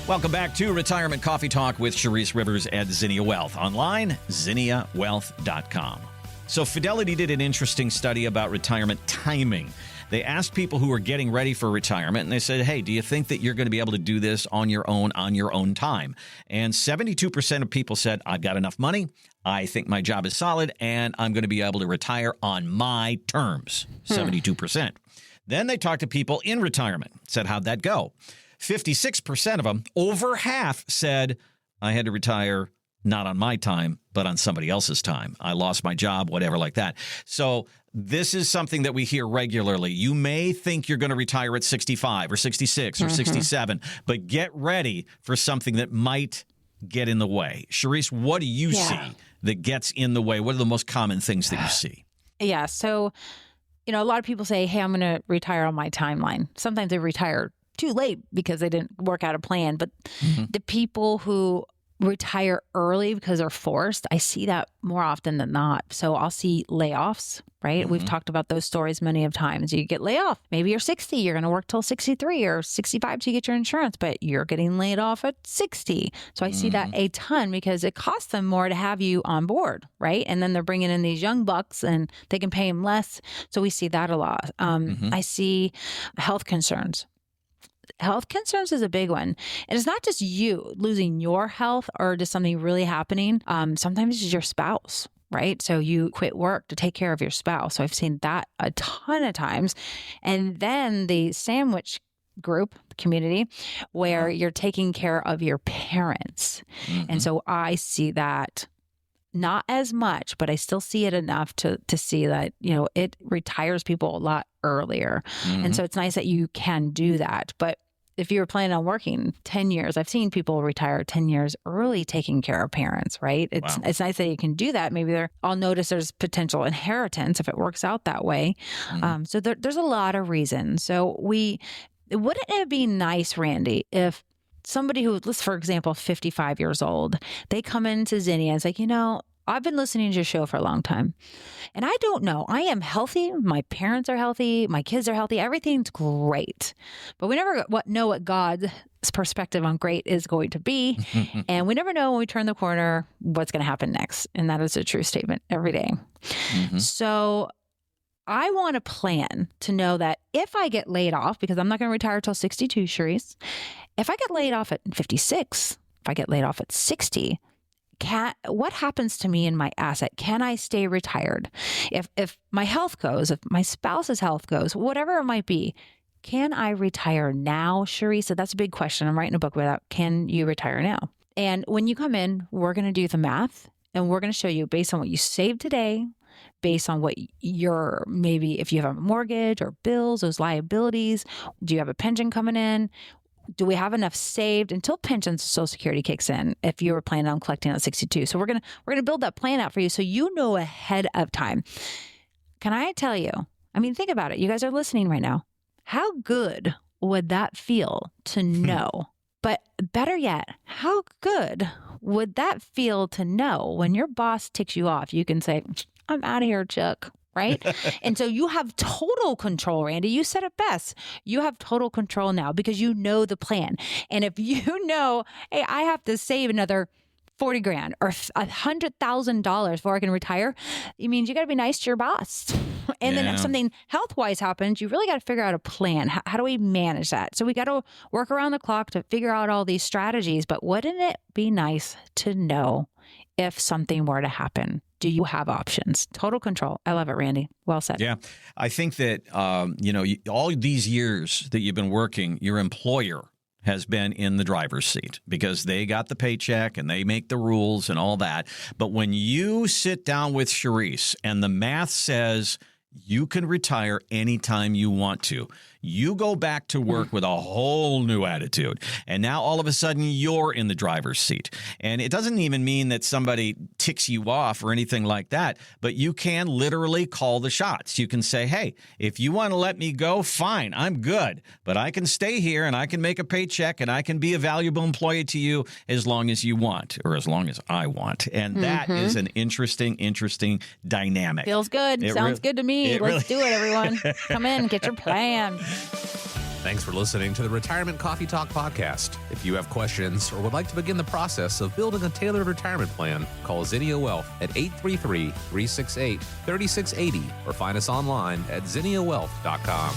Welcome back to Retirement Coffee Talk with Sharice Rivers at Zinnia Wealth. Online, zinniawealth.com. So Fidelity did an interesting study about retirement timing. They asked people who are getting ready for retirement, and they said, hey, do you think that you're going to be able to do this on your own time? And 72% of people said, I've got enough money, I think my job is solid, and I'm going to be able to retire on my terms. 72%. Then they talked to people in retirement, said, how'd that go? 56% of them, over half, said, I had to retire not on my time, but on somebody else's time. I lost my job, whatever like that. So this is something that we hear regularly. You may think you're going to retire at 65 or 66 or 67, but get ready for something that might get in the way. Sharice, what do you see that gets in the way? What are the most common things that you see? Yeah. So, a lot of people say, hey, I'm going to retire on my timeline. Sometimes they retire too late because they didn't work out a plan. But the people who retire early because they're forced, I see that more often than not. So I'll see layoffs, right? We've talked about those stories many of times. You get laid off. Maybe you're 60, you're going to work till 63 or 65 to get your insurance, but you're getting laid off at 60. So I see that a ton because it costs them more to have you on board, right? And then they're bringing in these young bucks and they can pay them less. So we see that a lot. I see health concerns. Health concerns is a big one. And it's not just you losing your health or just something really happening. Sometimes it's your spouse, right? So you quit work to take care of your spouse. So I've seen that a ton of times. And then the sandwich group community where you're taking care of your parents. And so I see that not as much, but I still see it enough to see that, it retires people a lot earlier. And so it's nice that you can do that. But if you were planning on working 10 years, I've seen people retire 10 years early taking care of parents, right? It's nice that you can do that. Maybe I'll notice there's potential inheritance if it works out that way. So there's a lot of reasons. So wouldn't it be nice, Randy, if somebody who, let's for example, 55 years old, they come into Zinnia and it's like, I've been listening to your show for a long time and I don't know, I am healthy. My parents are healthy. My kids are healthy. Everything's great, but we never know what God's perspective on great is going to be. And we never know when we turn the corner, what's going to happen next. And that is a true statement every day. So I want a plan to know that if I get laid off, because I'm not going to retire till 62, Sharice, if I get laid off at 56, if I get laid off at 60, what happens to me and my asset? Can I stay retired? If my health goes, if my spouse's health goes, whatever it might be, can I retire now, Sharice? So that's a big question. I'm writing a book about, can you retire now? And when you come in, we're going to do the math and we're going to show you based on what you saved today, based on what maybe if you have a mortgage or bills, those liabilities, do you have a pension coming in? Do we have enough saved until pensions, Social Security kicks in if you were planning on collecting at 62? So we're gonna build that plan out for you so you know ahead of time. Can I tell you? I mean, think about it. You guys are listening right now. How good would that feel to know? But better yet, how good would that feel to know when your boss ticks you off? You can say, I'm out of here, Chuck. Right? And so you have total control, Randy. You said it best. You have total control now because you know the plan. And if you know, hey, I have to save another 40 grand or $100,000 before I can retire, it means you got to be nice to your boss. And then if something health-wise happens, you really got to figure out a plan. How do we manage that? So we got to work around the clock to figure out all these strategies. But wouldn't it be nice to know if something were to happen? Do you have options? Total control. I love it, Randy. Well said. Yeah. I think that, all these years that you've been working, your employer has been in the driver's seat because they got the paycheck and they make the rules and all that. But when you sit down with Sharice and the math says you can retire anytime you want to, you go back to work with a whole new attitude. And now all of a sudden you're in the driver's seat. And it doesn't even mean that somebody ticks you off or anything like that, but you can literally call the shots. You can say, hey, if you want to let me go, fine, I'm good. But I can stay here and I can make a paycheck and I can be a valuable employee to you as long as you want, or as long as I want. And that is an interesting dynamic. Feels good. Sounds good to me. Let's do it, everyone. Come in, get your plan. Thanks for listening to the Retirement Coffee Talk podcast. If you have questions or would like to begin the process of building a tailored retirement plan, call Zinnia Wealth at 833-368-3680 or find us online at zinniawealth.com.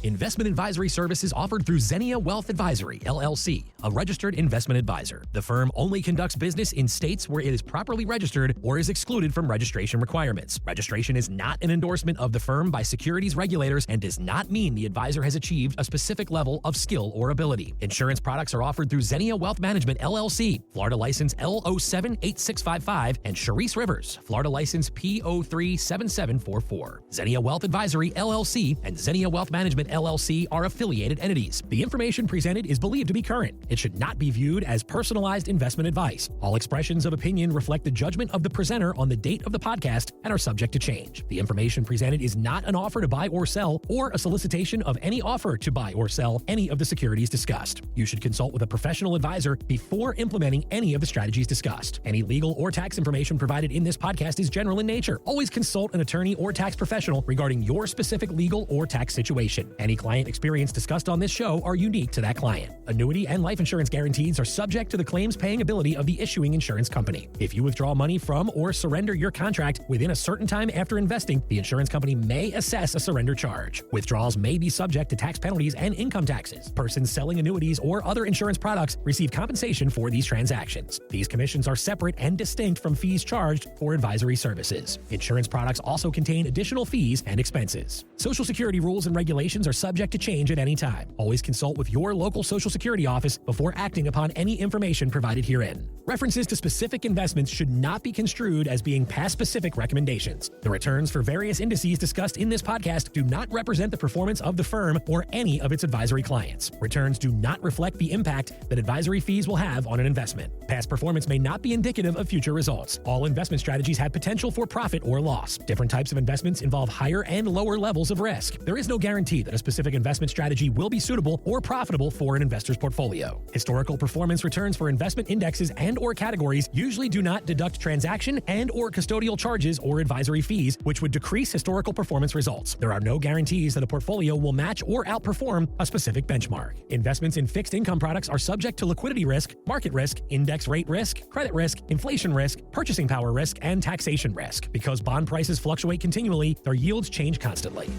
Investment advisory services offered through Zinnia Wealth Advisory, LLC, a registered investment advisor. The firm only conducts business in states where it is properly registered or is excluded from registration requirements. Registration is not an endorsement of the firm by securities regulators and does not mean the advisor has achieved a specific level of skill or ability. Insurance products are offered through Zinnia Wealth Management, LLC, Florida license L078655, and Charisse Rivers, Florida license P037744. Zinnia Wealth Advisory, LLC, and Zinnia Wealth Management, LLC are affiliated entities. The information presented is believed to be current. It should not be viewed as personalized investment advice. All expressions of opinion reflect the judgment of the presenter on the date of the podcast and are subject to change. The information presented is not an offer to buy or sell or a solicitation of any offer to buy or sell any of the securities discussed. You should consult with a professional advisor before implementing any of the strategies discussed. Any legal or tax information provided in this podcast is general in nature. Always consult an attorney or tax professional regarding your specific legal or tax situation. Any client experience discussed on this show are unique to that client. Annuity and life insurance guarantees are subject to the claims paying ability of the issuing insurance company. If you withdraw money from or surrender your contract within a certain time after investing, the insurance company may assess a surrender charge. Withdrawals may be subject to tax penalties and income taxes. Persons selling annuities or other insurance products receive compensation for these transactions. These commissions are separate and distinct from fees charged for advisory services. Insurance products also contain additional fees and expenses. Social Security rules and regulations are subject to change at any time. Always consult with your local Social Security office before acting upon any information provided herein. References to specific investments should not be construed as being past specific recommendations. The returns for various indices discussed in this podcast do not represent the performance of the firm or any of its advisory clients. Returns do not reflect the impact that advisory fees will have on an investment. Past performance may not be indicative of future results. All investment strategies have potential for profit or loss. Different types of investments involve higher and lower levels of risk. There is no guarantee that a specific investment strategy will be suitable or profitable for an investor's portfolio. Historical performance returns for investment indexes and or categories usually do not deduct transaction and or custodial charges or advisory fees, which would decrease historical performance results. There are no guarantees that a portfolio will match or outperform a specific benchmark. Investments in fixed income products are subject to liquidity risk, market risk, index rate risk, credit risk, inflation risk, purchasing power risk, and taxation risk. Because bond prices fluctuate continually, their yields change constantly.